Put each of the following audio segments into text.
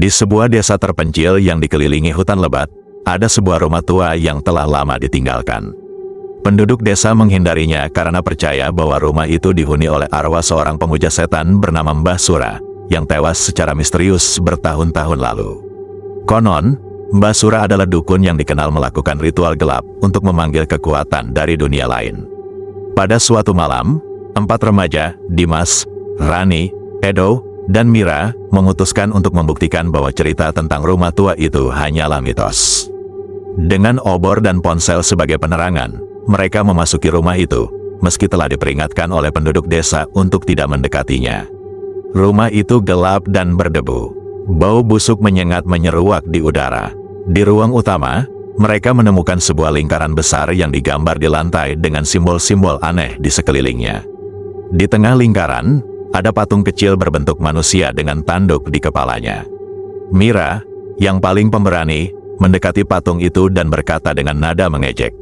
Di sebuah desa terpencil yang dikelilingi hutan lebat, ada sebuah rumah tua yang telah lama ditinggalkan. Penduduk desa menghindarinya karena percaya bahwa rumah itu dihuni oleh arwah seorang pemuja setan bernama Mbah Sura, yang tewas secara misterius bertahun-tahun lalu. Konon, Mbah Sura adalah dukun yang dikenal melakukan ritual gelap untuk memanggil kekuatan dari dunia lain. Pada suatu malam, 4 remaja, Dimas, Rani, Edo, dan Mira, memutuskan untuk membuktikan bahwa cerita tentang rumah tua itu hanyalah mitos. Dengan obor dan ponsel sebagai penerangan, mereka memasuki rumah itu, meski telah diperingatkan oleh penduduk desa untuk tidak mendekatinya. Rumah itu gelap dan berdebu. Bau busuk menyengat menyeruak di udara. Di ruang utama, mereka menemukan sebuah lingkaran besar yang digambar di lantai dengan simbol-simbol aneh di sekelilingnya. Di tengah lingkaran, ada patung kecil berbentuk manusia dengan tanduk di kepalanya. Mira, yang paling pemberani, mendekati patung itu dan berkata dengan nada mengejek,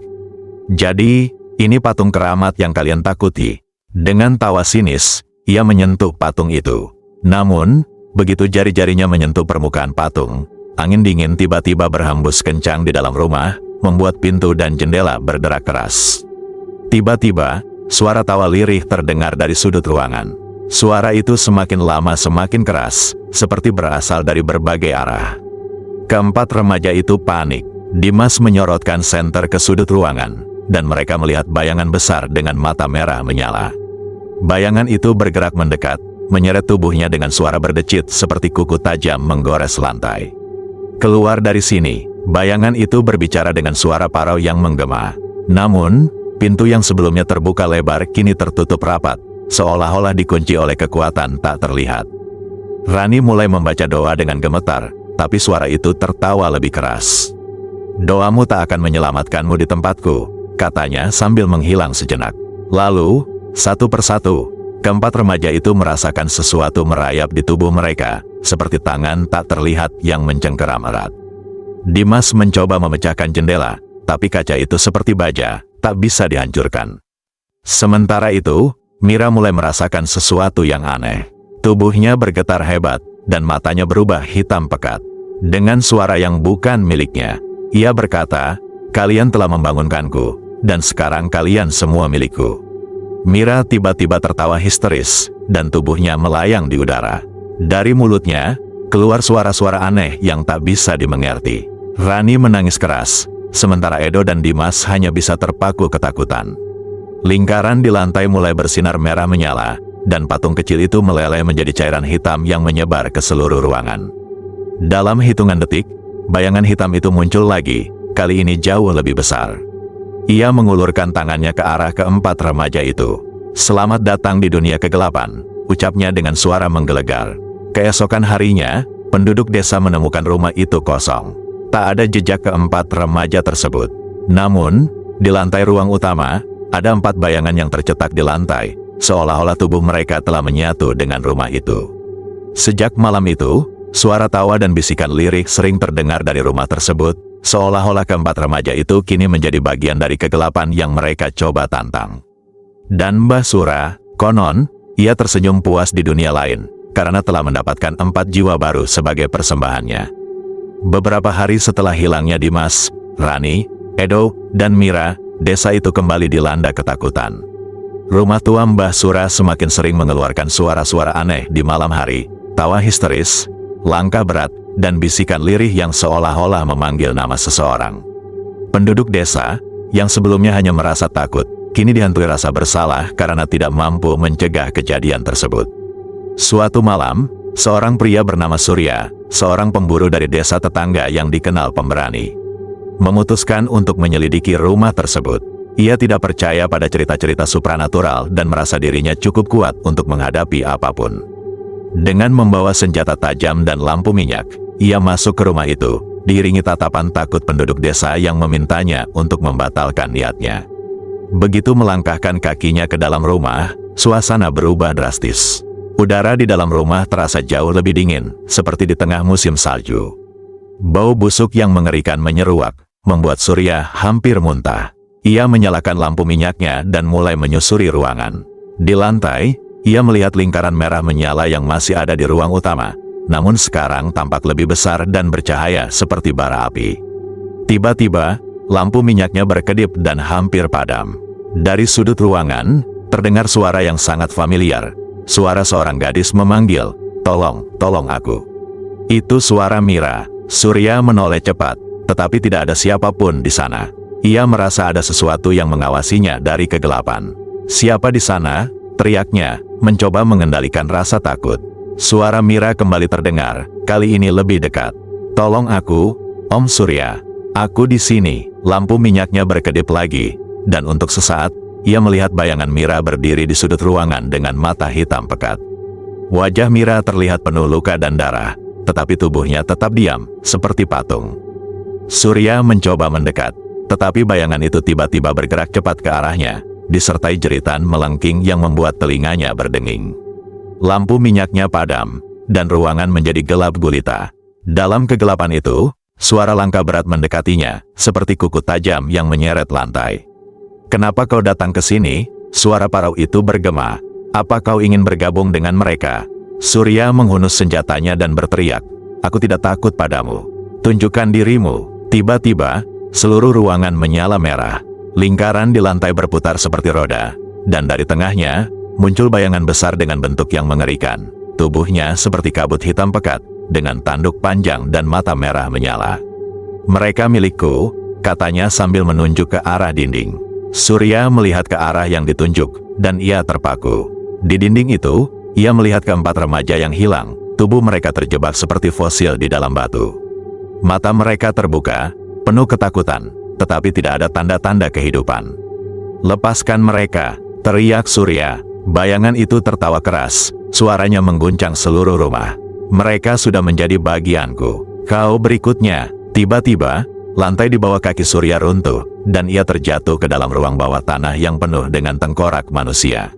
"Jadi, ini patung keramat yang kalian takuti." Dengan tawa sinis, ia menyentuh patung itu. Namun, begitu jari-jarinya menyentuh permukaan patung, angin dingin tiba-tiba berhembus kencang di dalam rumah, membuat pintu dan jendela berderak keras. Tiba-tiba, suara tawa lirih terdengar dari sudut ruangan. Suara itu semakin lama semakin keras, seperti berasal dari berbagai arah. Keempat remaja itu panik. Dimas menyorotkan senter ke sudut ruangan, dan mereka melihat bayangan besar dengan mata merah menyala. Bayangan itu bergerak mendekat, menyeret tubuhnya dengan suara berdecit seperti kuku tajam menggores lantai. Keluar dari sini, bayangan itu berbicara dengan suara parau yang menggema. Namun, pintu yang sebelumnya terbuka lebar kini tertutup rapat, seolah-olah dikunci oleh kekuatan tak terlihat. Rani mulai membaca doa dengan gemetar, tapi suara itu tertawa lebih keras. "Doamu tak akan menyelamatkanmu di tempatku," katanya sambil menghilang sejenak. Lalu, satu persatu, keempat remaja itu merasakan sesuatu merayap di tubuh mereka, seperti tangan tak terlihat yang mencengkeram erat. Dimas mencoba memecahkan jendela, tapi kaca itu seperti baja, tak bisa dihancurkan. Sementara itu, Mira mulai merasakan sesuatu yang aneh. Tubuhnya bergetar hebat, dan matanya berubah hitam pekat. Dengan suara yang bukan miliknya, ia berkata, "Kalian telah membangunkanku, dan sekarang kalian semua milikku." Mira tiba-tiba tertawa histeris, dan tubuhnya melayang di udara. Dari mulutnya, keluar suara-suara aneh yang tak bisa dimengerti. Rani menangis keras, sementara Edo dan Dimas hanya bisa terpaku ketakutan. Lingkaran di lantai mulai bersinar merah menyala, dan patung kecil itu meleleh menjadi cairan hitam yang menyebar ke seluruh ruangan. Dalam hitungan detik, bayangan hitam itu muncul lagi, kali ini jauh lebih besar. Ia mengulurkan tangannya ke arah keempat remaja itu. "Selamat datang di dunia kegelapan," ucapnya dengan suara menggelegar. Keesokan harinya, penduduk desa menemukan rumah itu kosong. Tak ada jejak keempat remaja tersebut. Namun, di lantai ruang utama, ada 4 bayangan yang tercetak di lantai, seolah-olah tubuh mereka telah menyatu dengan rumah itu. Sejak malam itu, suara tawa dan bisikan lirik sering terdengar dari rumah tersebut, seolah-olah keempat remaja itu kini menjadi bagian dari kegelapan yang mereka coba tantang. Dan Mbah Sura, konon, ia tersenyum puas di dunia lain, karena telah mendapatkan 4 jiwa baru sebagai persembahannya. Beberapa hari setelah hilangnya Dimas, Rani, Edo, dan Mira, desa itu kembali dilanda ketakutan. Rumah tua Mbah Sura semakin sering mengeluarkan suara-suara aneh di malam hari, tawa histeris, langkah berat, dan bisikan lirih yang seolah-olah memanggil nama seseorang. Penduduk desa, yang sebelumnya hanya merasa takut, kini dihantui rasa bersalah karena tidak mampu mencegah kejadian tersebut. Suatu malam, seorang pria bernama Surya, seorang pemburu dari desa tetangga yang dikenal pemberani, memutuskan untuk menyelidiki rumah tersebut. Ia tidak percaya pada cerita-cerita supranatural dan merasa dirinya cukup kuat untuk menghadapi apapun. Dengan membawa senjata tajam dan lampu minyak, ia masuk ke rumah itu, diiringi tatapan takut penduduk desa yang memintanya untuk membatalkan niatnya. Begitu melangkahkan kakinya ke dalam rumah, suasana berubah drastis. Udara di dalam rumah terasa jauh lebih dingin, seperti di tengah musim salju. Bau busuk yang mengerikan menyeruak, membuat Surya hampir muntah. Ia menyalakan lampu minyaknya dan mulai menyusuri ruangan. Di lantai, ia melihat lingkaran merah menyala yang masih ada di ruang utama, namun sekarang tampak lebih besar dan bercahaya seperti bara api. Tiba-tiba, lampu minyaknya berkedip dan hampir padam. Dari sudut ruangan, terdengar suara yang sangat familiar. Suara seorang gadis memanggil, "Tolong, tolong aku." Itu suara Mira. Surya menoleh cepat, tetapi tidak ada siapapun di sana. Ia merasa ada sesuatu yang mengawasinya dari kegelapan. "Siapa di sana?" teriaknya, mencoba mengendalikan rasa takut. Suara Mira kembali terdengar, kali ini lebih dekat. "Tolong aku, Om Surya. Aku di sini." Lampu minyaknya berkedip lagi, dan untuk sesaat, ia melihat bayangan Mira berdiri di sudut ruangan dengan mata hitam pekat. Wajah Mira terlihat penuh luka dan darah, tetapi tubuhnya tetap diam, seperti patung. Surya mencoba mendekat, tetapi bayangan itu tiba-tiba bergerak cepat ke arahnya, disertai jeritan melengking yang membuat telinganya berdenging. Lampu minyaknya padam, dan ruangan menjadi gelap gulita. Dalam kegelapan itu, suara langkah berat mendekatinya, seperti kuku tajam yang menyeret lantai. "Kenapa kau datang ke sini?" Suara parau itu bergema. "Apa kau ingin bergabung dengan mereka?" Surya menghunus senjatanya dan berteriak, "Aku tidak takut padamu. Tunjukkan dirimu." Tiba-tiba, seluruh ruangan menyala merah. Lingkaran di lantai berputar seperti roda, dan dari tengahnya, muncul bayangan besar dengan bentuk yang mengerikan. Tubuhnya seperti kabut hitam pekat, dengan tanduk panjang dan mata merah menyala. "Mereka milikku," katanya sambil menunjuk ke arah dinding. Surya melihat ke arah yang ditunjuk, dan ia terpaku. Di dinding itu, ia melihat keempat remaja yang hilang. Tubuh mereka terjebak seperti fosil di dalam batu. Mata mereka terbuka, penuh ketakutan, tetapi tidak ada tanda-tanda kehidupan. "Lepaskan mereka!" teriak Surya. Bayangan itu tertawa keras, suaranya mengguncang seluruh rumah. "Mereka sudah menjadi bagianku. Kau berikutnya." Tiba-tiba, lantai di bawah kaki Surya runtuh, dan ia terjatuh ke dalam ruang bawah tanah yang penuh dengan tengkorak manusia.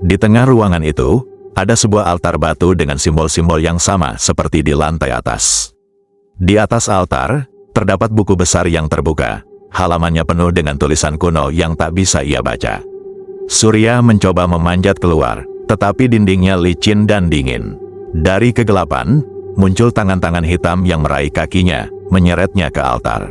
Di tengah ruangan itu, ada sebuah altar batu dengan simbol-simbol yang sama seperti di lantai atas. Di atas altar, terdapat buku besar yang terbuka. Halamannya penuh dengan tulisan kuno yang tak bisa ia baca. Surya mencoba memanjat keluar, tetapi dindingnya licin dan dingin. Dari kegelapan, muncul tangan-tangan hitam yang meraih kakinya, menyeretnya ke altar.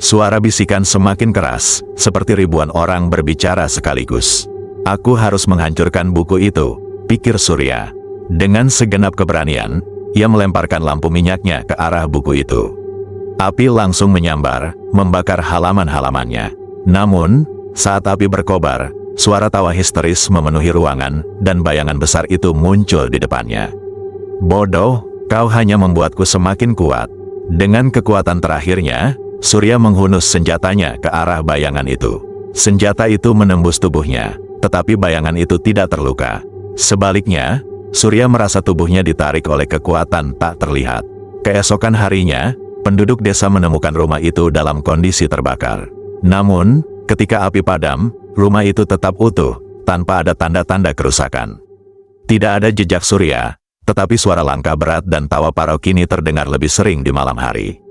Suara bisikan semakin keras, seperti ribuan orang berbicara sekaligus. "Aku harus menghancurkan buku itu," pikir Surya. Dengan segenap keberanian, ia melemparkan lampu minyaknya ke arah buku itu. Api langsung menyambar, membakar halaman-halamannya. Namun, saat api berkobar, suara tawa histeris memenuhi ruangan, dan bayangan besar itu muncul di depannya. "Bodoh, kau hanya membuatku semakin kuat." Dengan kekuatan terakhirnya, Surya menghunus senjatanya ke arah bayangan itu. Senjata itu menembus tubuhnya, tetapi bayangan itu tidak terluka. Sebaliknya, Surya merasa tubuhnya ditarik oleh kekuatan tak terlihat. Keesokan harinya, penduduk desa menemukan rumah itu dalam kondisi terbakar. Namun, ketika api padam, rumah itu tetap utuh, tanpa ada tanda-tanda kerusakan. Tidak ada jejak Surya, tetapi suara langkah berat dan tawa parau kini terdengar lebih sering di malam hari.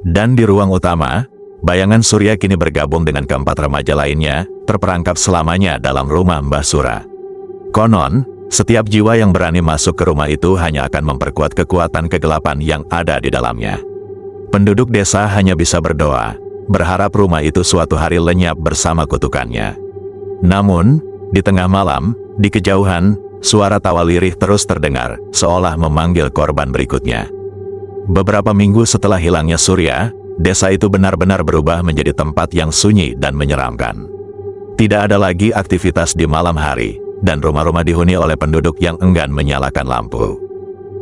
Dan di ruang utama, bayangan Surya kini bergabung dengan keempat remaja lainnya, terperangkap selamanya dalam rumah Mbah Sura. Konon, setiap jiwa yang berani masuk ke rumah itu hanya akan memperkuat kekuatan kegelapan yang ada di dalamnya. Penduduk desa hanya bisa berdoa, berharap rumah itu suatu hari lenyap bersama kutukannya. Namun, di tengah malam, di kejauhan, suara tawa lirih terus terdengar, seolah memanggil korban berikutnya. Beberapa minggu setelah hilangnya Surya, desa itu benar-benar berubah menjadi tempat yang sunyi dan menyeramkan. Tidak ada lagi aktivitas di malam hari, dan rumah-rumah dihuni oleh penduduk yang enggan menyalakan lampu.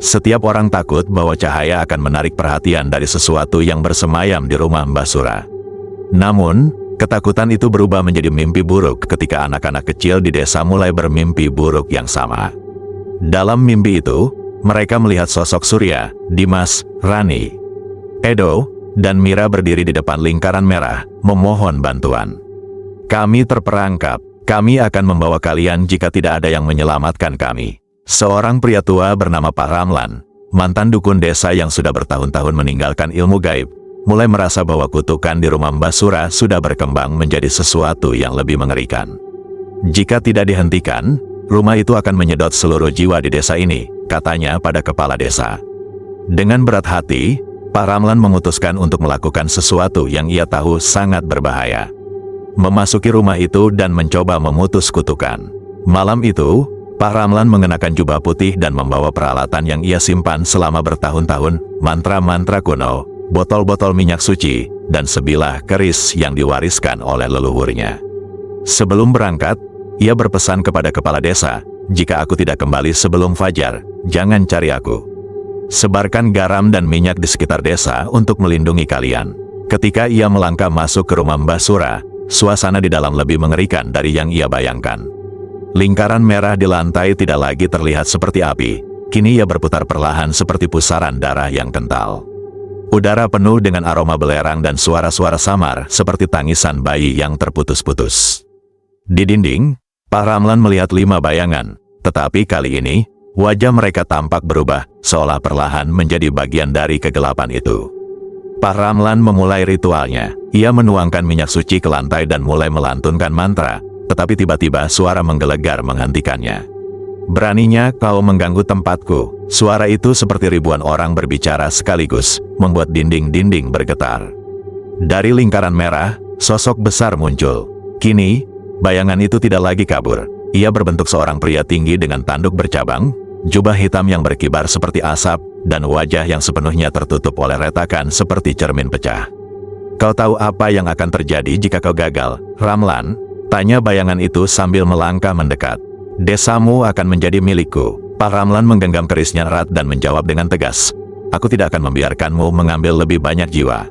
Setiap orang takut bahwa cahaya akan menarik perhatian dari sesuatu yang bersemayam di rumah Mbah Sura. Namun, ketakutan itu berubah menjadi mimpi buruk ketika anak-anak kecil di desa mulai bermimpi buruk yang sama. Dalam mimpi itu, mereka melihat sosok Surya, Dimas, Rani, Edo, dan Mira berdiri di depan lingkaran merah, memohon bantuan. "Kami terperangkap, kami akan membawa kalian jika tidak ada yang menyelamatkan kami." Seorang pria tua bernama Pak Ramlan, mantan dukun desa yang sudah bertahun-tahun meninggalkan ilmu gaib, mulai merasa bahwa kutukan di rumah Mbah Sura sudah berkembang menjadi sesuatu yang lebih mengerikan. Jika tidak dihentikan, rumah itu akan menyedot seluruh jiwa di desa ini, katanya pada kepala desa. Dengan berat hati, Pak Ramlan memutuskan untuk melakukan sesuatu yang ia tahu sangat berbahaya. Memasuki rumah itu dan mencoba memutus kutukan. Malam itu, Pak Ramlan mengenakan jubah putih dan membawa peralatan yang ia simpan selama bertahun-tahun, mantra-mantra kuno, botol-botol minyak suci, dan sebilah keris yang diwariskan oleh leluhurnya. Sebelum berangkat, ia berpesan kepada kepala desa, "Jika aku tidak kembali sebelum fajar, jangan cari aku. Sebarkan garam dan minyak di sekitar desa untuk melindungi kalian." Ketika ia melangkah masuk ke rumah Mbah Sura, suasana di dalam lebih mengerikan dari yang ia bayangkan. Lingkaran merah di lantai tidak lagi terlihat seperti api, kini ia berputar perlahan seperti pusaran darah yang kental. Udara penuh dengan aroma belerang dan suara-suara samar seperti tangisan bayi yang terputus-putus. Di dinding, Pak Ramlan melihat 5 bayangan, tetapi kali ini, wajah mereka tampak berubah, seolah perlahan menjadi bagian dari kegelapan itu. Pak Ramlan memulai ritualnya. Ia menuangkan minyak suci ke lantai dan mulai melantunkan mantra, tetapi tiba-tiba suara menggelegar menghentikannya. "Beraninya kau mengganggu tempatku." Suara itu seperti ribuan orang berbicara sekaligus, membuat dinding-dinding bergetar. Dari lingkaran merah, sosok besar muncul. Kini, bayangan itu tidak lagi kabur. Ia berbentuk seorang pria tinggi dengan tanduk bercabang, jubah hitam yang berkibar seperti asap, dan wajah yang sepenuhnya tertutup oleh retakan seperti cermin pecah. "Kau tahu apa yang akan terjadi jika kau gagal, Ramlan?" tanya bayangan itu sambil melangkah mendekat. "Desamu akan menjadi milikku." Pak Ramlan menggenggam kerisnya erat dan menjawab dengan tegas, "Aku tidak akan membiarkanmu mengambil lebih banyak jiwa."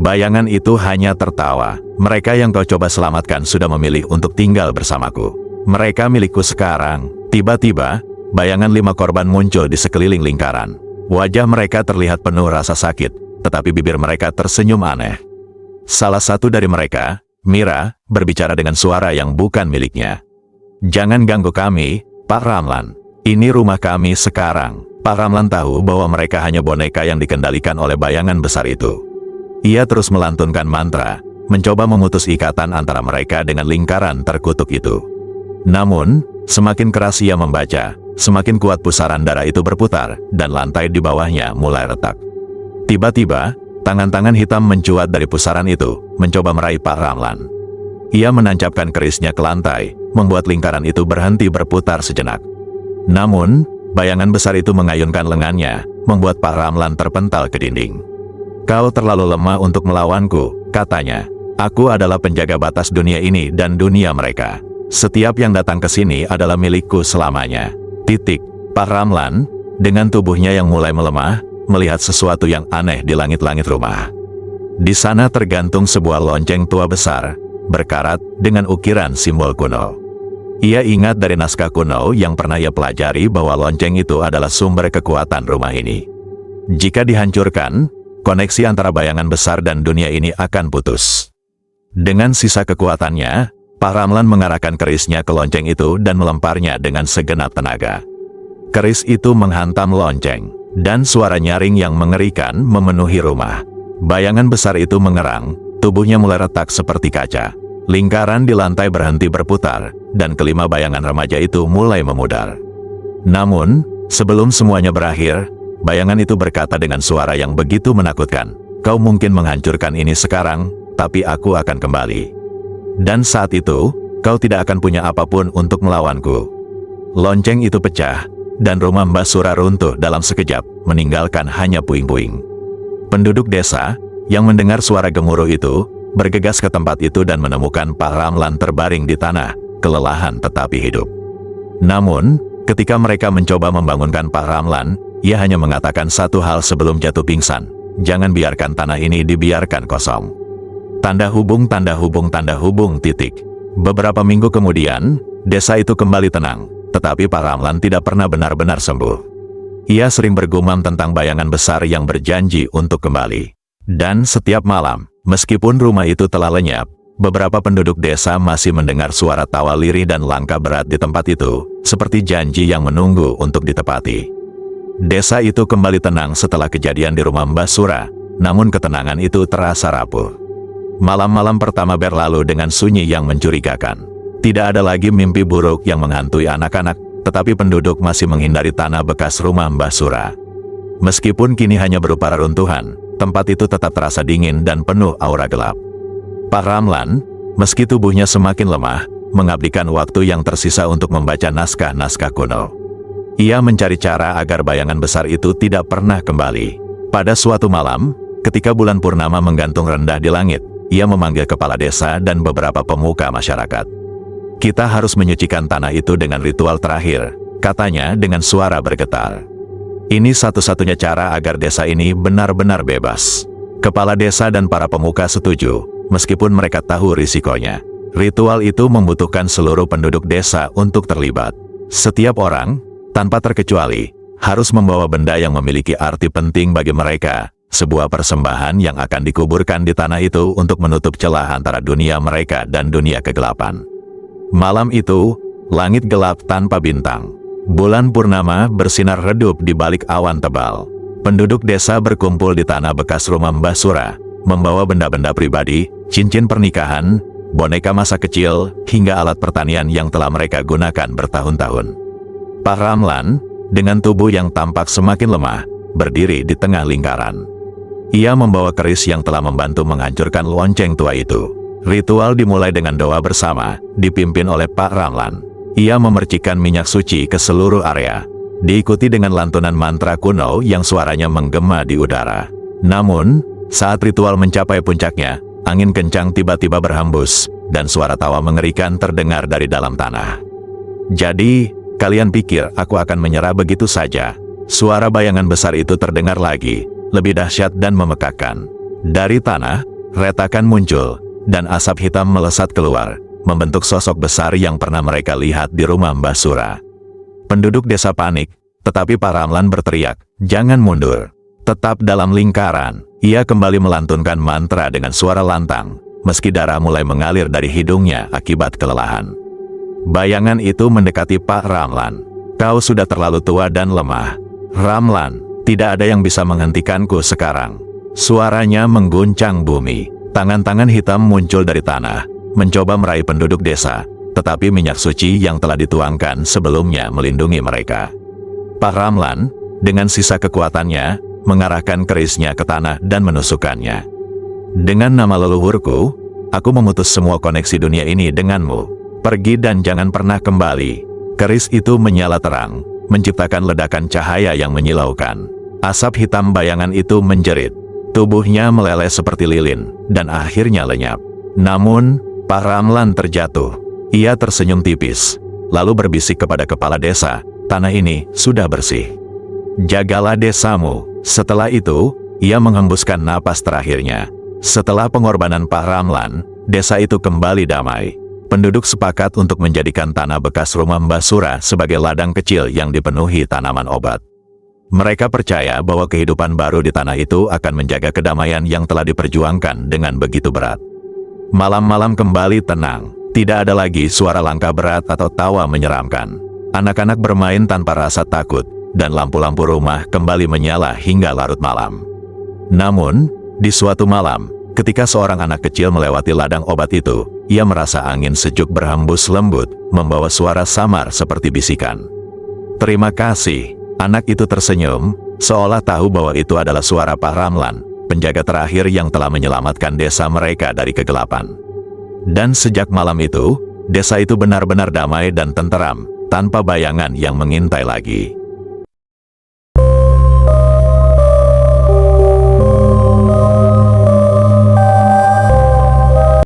Bayangan itu hanya tertawa. "Mereka yang kau coba selamatkan sudah memilih untuk tinggal bersamaku. Mereka milikku sekarang." Tiba-tiba, bayangan 5 korban muncul di sekeliling lingkaran. Wajah mereka terlihat penuh rasa sakit, tetapi bibir mereka tersenyum aneh. Salah satu dari mereka, Mira, berbicara dengan suara yang bukan miliknya. "Jangan ganggu kami, Pak Ramlan. Ini rumah kami sekarang." Pak Ramlan tahu bahwa mereka hanya boneka yang dikendalikan oleh bayangan besar itu. Ia terus melantunkan mantra, mencoba memutus ikatan antara mereka dengan lingkaran terkutuk itu. Namun, semakin keras ia membaca, semakin kuat pusaran darah itu berputar, dan lantai di bawahnya mulai retak. Tiba-tiba, tangan-tangan hitam mencuat dari pusaran itu, mencoba meraih Pak Ramlan. Ia menancapkan kerisnya ke lantai, membuat lingkaran itu berhenti berputar sejenak. Namun, bayangan besar itu mengayunkan lengannya, membuat Pak Ramlan terpental ke dinding. "Kau terlalu lemah untuk melawanku," katanya. "Aku adalah penjaga batas dunia ini dan dunia mereka. Setiap yang datang ke sini adalah milikku selamanya." Pak Ramlan, dengan tubuhnya yang mulai melemah, melihat sesuatu yang aneh di langit-langit rumah. Di sana tergantung sebuah lonceng tua besar, berkarat dengan ukiran simbol kuno. Ia ingat dari naskah kuno yang pernah ia pelajari bahwa lonceng itu adalah sumber kekuatan rumah ini. Jika dihancurkan, koneksi antara bayangan besar dan dunia ini akan putus. Dengan sisa kekuatannya, Pak Ramlan mengarahkan kerisnya ke lonceng itu dan melemparnya dengan segenap tenaga. Keris itu menghantam lonceng, dan suara nyaring yang mengerikan memenuhi rumah. Bayangan besar itu mengerang, tubuhnya mulai retak seperti kaca. Lingkaran di lantai berhenti berputar, dan kelima bayangan remaja itu mulai memudar. Namun, sebelum semuanya berakhir, bayangan itu berkata dengan suara yang begitu menakutkan, "Kau mungkin menghancurkan ini sekarang, tapi aku akan kembali. Dan saat itu, kau tidak akan punya apapun untuk melawanku." Lonceng itu pecah, dan rumah Mbah Sura runtuh dalam sekejap, meninggalkan hanya puing-puing. Penduduk desa, yang mendengar suara gemuruh itu, bergegas ke tempat itu dan menemukan Pak Ramlan terbaring di tanah, kelelahan tetapi hidup. Namun, ketika mereka mencoba membangunkan Pak Ramlan, ia hanya mengatakan satu hal sebelum jatuh pingsan, "Jangan biarkan tanah ini dibiarkan kosong." Tanda hubung. Beberapa minggu kemudian, desa itu kembali tenang, tetapi Pak Ramlan tidak pernah benar-benar sembuh. Ia sering bergumam tentang bayangan besar yang berjanji untuk kembali. Dan setiap malam, meskipun rumah itu telah lenyap, beberapa penduduk desa masih mendengar suara tawa lirih dan langkah berat di tempat itu, seperti janji yang menunggu untuk ditepati. Desa itu kembali tenang setelah kejadian di rumah Mbah Sura, namun ketenangan itu terasa rapuh. Malam-malam pertama berlalu dengan sunyi yang mencurigakan. Tidak ada lagi mimpi buruk yang menghantui anak-anak, tetapi penduduk masih menghindari tanah bekas rumah Mbah Sura. Meskipun kini hanya berupa reruntuhan, tempat itu tetap terasa dingin dan penuh aura gelap. Pak Ramlan, meski tubuhnya semakin lemah, mengabdikan waktu yang tersisa untuk membaca naskah-naskah kuno. Ia mencari cara agar bayangan besar itu tidak pernah kembali. Pada suatu malam, ketika bulan purnama menggantung rendah di langit, ia memanggil kepala desa dan beberapa pemuka masyarakat. Kita harus menyucikan tanah itu dengan ritual terakhir, katanya dengan suara bergetar. Ini satu-satunya cara agar desa ini benar-benar bebas. Kepala desa dan para pemuka setuju, meskipun mereka tahu risikonya. Ritual itu membutuhkan seluruh penduduk desa untuk terlibat. Setiap orang, tanpa terkecuali, harus membawa benda yang memiliki arti penting bagi mereka, sebuah persembahan yang akan dikuburkan di tanah itu untuk menutup celah antara dunia mereka dan dunia kegelapan. Malam itu, langit gelap tanpa bintang. Bulan purnama bersinar redup di balik awan tebal. Penduduk desa berkumpul di tanah bekas rumah Mbah Sura, membawa benda-benda pribadi, cincin pernikahan, boneka masa kecil, hingga alat pertanian yang telah mereka gunakan bertahun-tahun. Pak Ramlan, dengan tubuh yang tampak semakin lemah, berdiri di tengah lingkaran. Ia membawa keris yang telah membantu menghancurkan lonceng tua itu. Ritual dimulai dengan doa bersama, dipimpin oleh Pak Ramlan. Ia memercikan minyak suci ke seluruh area, diikuti dengan lantunan mantra kuno yang suaranya menggema di udara. Namun, saat ritual mencapai puncaknya, angin kencang tiba-tiba berhembus, dan suara tawa mengerikan terdengar dari dalam tanah. Jadi, kalian pikir aku akan menyerah begitu saja? Suara bayangan besar itu terdengar lagi, lebih dahsyat dan memekakkan. Dari tanah, retakan muncul, dan asap hitam melesat keluar, membentuk sosok besar yang pernah mereka lihat di rumah Mbah Sura. Penduduk desa panik, tetapi Pak Ramlan berteriak, "Jangan mundur. Tetap dalam lingkaran." Ia kembali melantunkan mantra dengan suara lantang, meski darah mulai mengalir dari hidungnya akibat kelelahan. Bayangan itu mendekati Pak Ramlan. "Kau sudah terlalu tua dan lemah. Ramlan, tidak ada yang bisa menghentikanku sekarang." Suaranya mengguncang bumi. Tangan-tangan hitam muncul dari tanah, mencoba meraih penduduk desa, tetapi minyak suci yang telah dituangkan sebelumnya melindungi mereka. Pak Ramlan, dengan sisa kekuatannya, mengarahkan kerisnya ke tanah dan menusukkannya. "Dengan nama leluhurku, aku memutus semua koneksi dunia ini denganmu. Pergi dan jangan pernah kembali." Keris itu menyala terang, menciptakan ledakan cahaya yang menyilaukan. Asap hitam bayangan itu menjerit. Tubuhnya meleleh seperti lilin, dan akhirnya lenyap. Namun, Pak Ramlan terjatuh. Ia tersenyum tipis, lalu berbisik kepada kepala desa, "Tanah ini sudah bersih. Jagalah desamu." Setelah itu, ia menghembuskan napas terakhirnya. Setelah pengorbanan Pak Ramlan, desa itu kembali damai. Penduduk sepakat untuk menjadikan tanah bekas rumah Mbah Sura sebagai ladang kecil yang dipenuhi tanaman obat. Mereka percaya bahwa kehidupan baru di tanah itu akan menjaga kedamaian yang telah diperjuangkan dengan begitu berat. Malam-malam kembali tenang, tidak ada lagi suara langkah berat atau tawa menyeramkan. Anak-anak bermain tanpa rasa takut, dan lampu-lampu rumah kembali menyala hingga larut malam. Namun, di suatu malam, ketika seorang anak kecil melewati ladang obat itu, ia merasa angin sejuk berhembus lembut, membawa suara samar seperti bisikan. "Terima kasih." Anak itu tersenyum, seolah tahu bahwa itu adalah suara Pak Ramlan, penjaga terakhir yang telah menyelamatkan desa mereka dari kegelapan. Dan sejak malam itu, desa itu benar-benar damai dan tenteram, tanpa bayangan yang mengintai lagi.